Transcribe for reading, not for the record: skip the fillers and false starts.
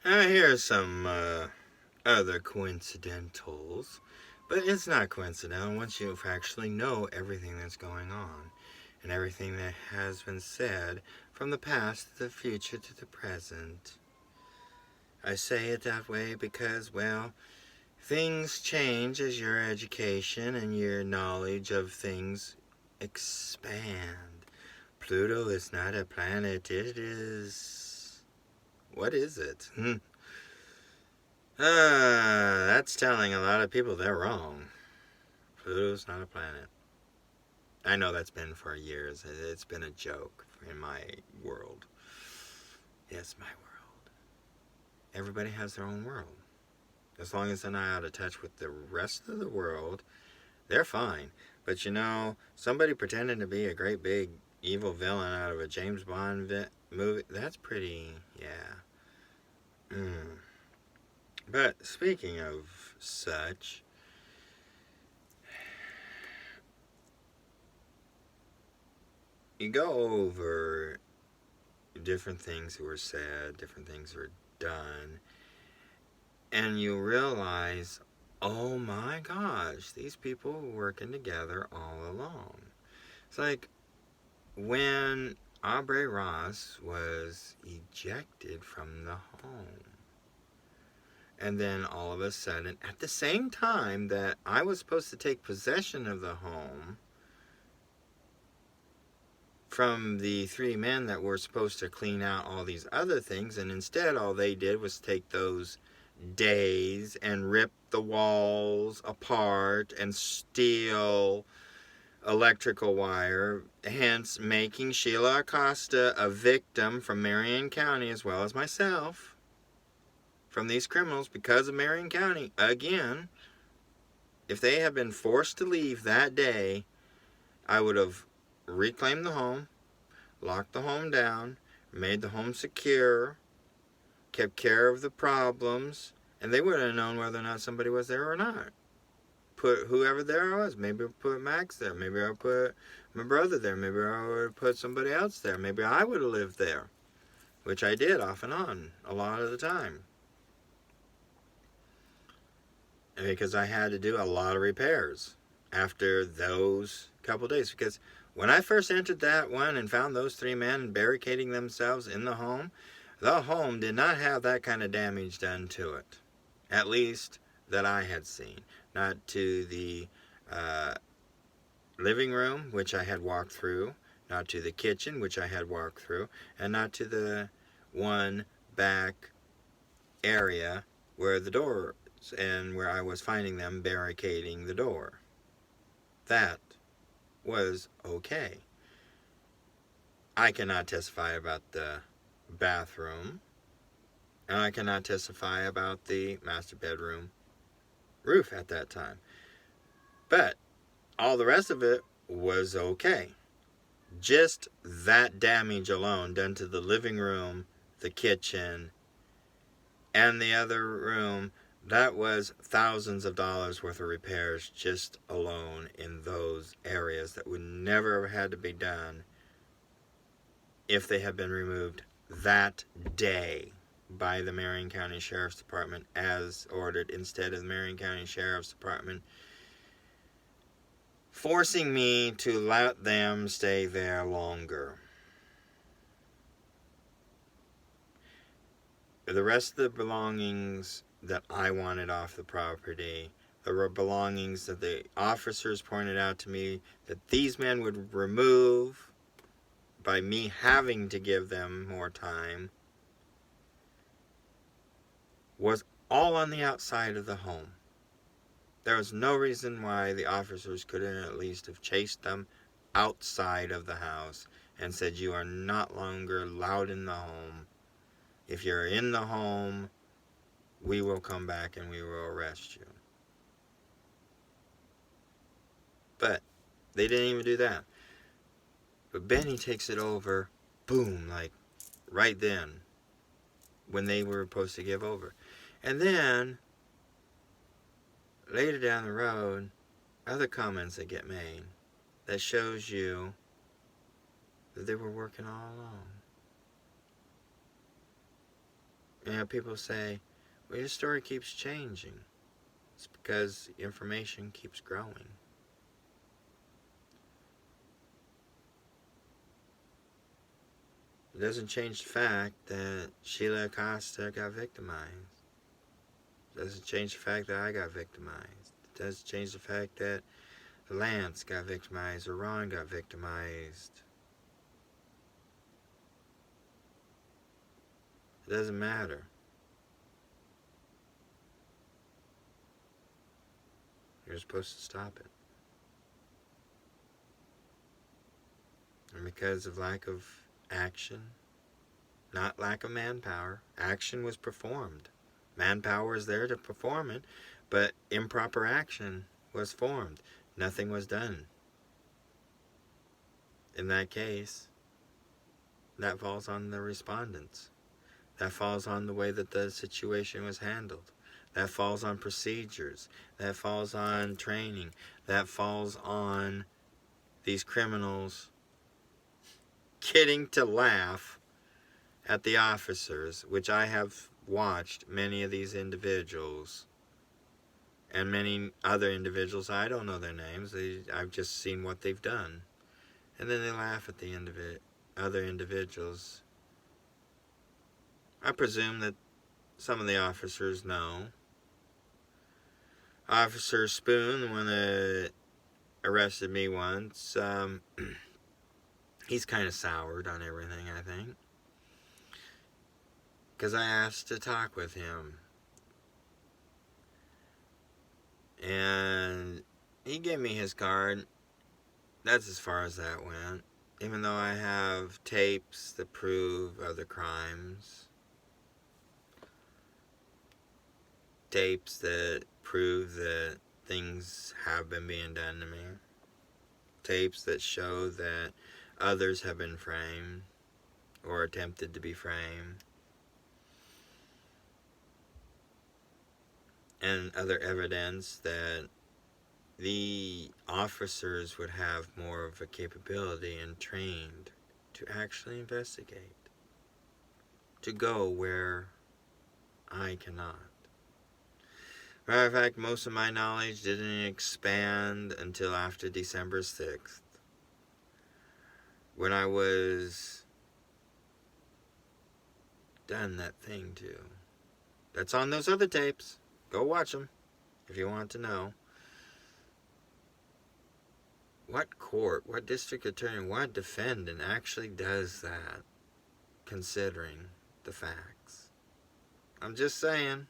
Here's some other coincidentals. But it's not coincidental once you actually know everything that's going on and everything that has been said from the past to the future to the present. I say it that way because, well, things change as your education and your knowledge of things expand. Pluto is not a planet, it is... What is it? That's telling a lot of people they're wrong. Pluto's not a planet. I know that's been for years. It's been a joke in my world. Yes, my world. Everybody has their own world. As long as they're not out of touch with the rest of the world, they're fine. But you know, somebody pretending to be a great big evil villain out of a James Bond movie, that's pretty, yeah. But speaking of such, you go over different things that were said, different things were done, and you realize, oh my gosh, these people were working together all along. It's like when Aubrey Ross was ejected from the home. And then all of a sudden, at the same time that I was supposed to take possession of the home from the three men that were supposed to clean out all these other things, and instead all they did was take those days and rip the walls apart and steal electrical wire, hence making Sheila Acosta a victim from Marion County as well as myself from these criminals because of Marion County. Again, if they had been forced to leave that day, I would have reclaimed the home, locked the home down, made the home secure, kept care of the problems, and they would have known whether or not somebody was there or not. Put whoever there was. Maybe I'll put Max there. Maybe I'll put my brother there. Maybe I would have put somebody else there. Maybe I would have lived there, which I did off and on a lot of the time. Because I had to do a lot of repairs after those couple days. Because when I first entered that one and found those three men barricading themselves in the home did not have that kind of damage done to it. At least that I had seen. Not to the living room, which I had walked through. Not to the kitchen, which I had walked through. And not to the one back area where the door and where I was finding them barricading the door. That was okay. I cannot testify about the bathroom, and I cannot testify about the master bedroom roof at that time. But all the rest of it was okay. Just that damage alone done to the living room, the kitchen, and the other room, that was thousands of dollars worth of repairs just alone in those areas that would never have had to be done if they had been removed that day by the Marion County Sheriff's Department as ordered, instead of the Marion County Sheriff's Department forcing me to let them stay there longer. The rest of the belongings that I wanted off the property, there were belongings that the officers pointed out to me that these men would remove by me having to give them more time, was all on the outside of the home. There was no reason why the officers couldn't at least have chased them outside of the house and said, you are not longer allowed in the home. If you're in the home, we will come back and we will arrest you. But they didn't even do that. But Benny takes it over, boom, like right then, when they were supposed to give over. And then, later down the road, other comments that get made that shows you that they were working all along. People say, well, your story keeps changing. It's because information keeps growing. It doesn't change the fact that Sheila Acosta got victimized. It doesn't change the fact that I got victimized. It doesn't change the fact that Lance got victimized or Ron got victimized. It doesn't matter. You're supposed to stop it. And because of lack of action, not lack of manpower, action was performed. Manpower is there to perform it, but improper action was formed. Nothing was done. In that case, that falls on the respondents. That falls on the way that the situation was handled. That falls on procedures. That falls on training. That falls on these criminals getting to laugh at the officers, which I have watched many of these individuals and many other individuals. I don't know their names. I've just seen what they've done. And then they laugh at the other individuals. I presume that some of the officers know. Officer Spoon, the one that arrested me once, he's kind of soured on everything, I think. Because I asked to talk with him. And he gave me his card. That's as far as that went. Even though I have tapes that prove other crimes. Tapes that prove that things have been being done to me. Tapes that show that others have been framed or attempted to be framed. And other evidence that the officers would have more of a capability and trained to actually investigate. To go where I cannot. Matter of fact, most of my knowledge didn't expand until after December 6th. When I was done that thing too. That's on those other tapes. Go watch them if you want to know. What court, what district attorney, what defendant actually does that, considering the facts? I'm just saying.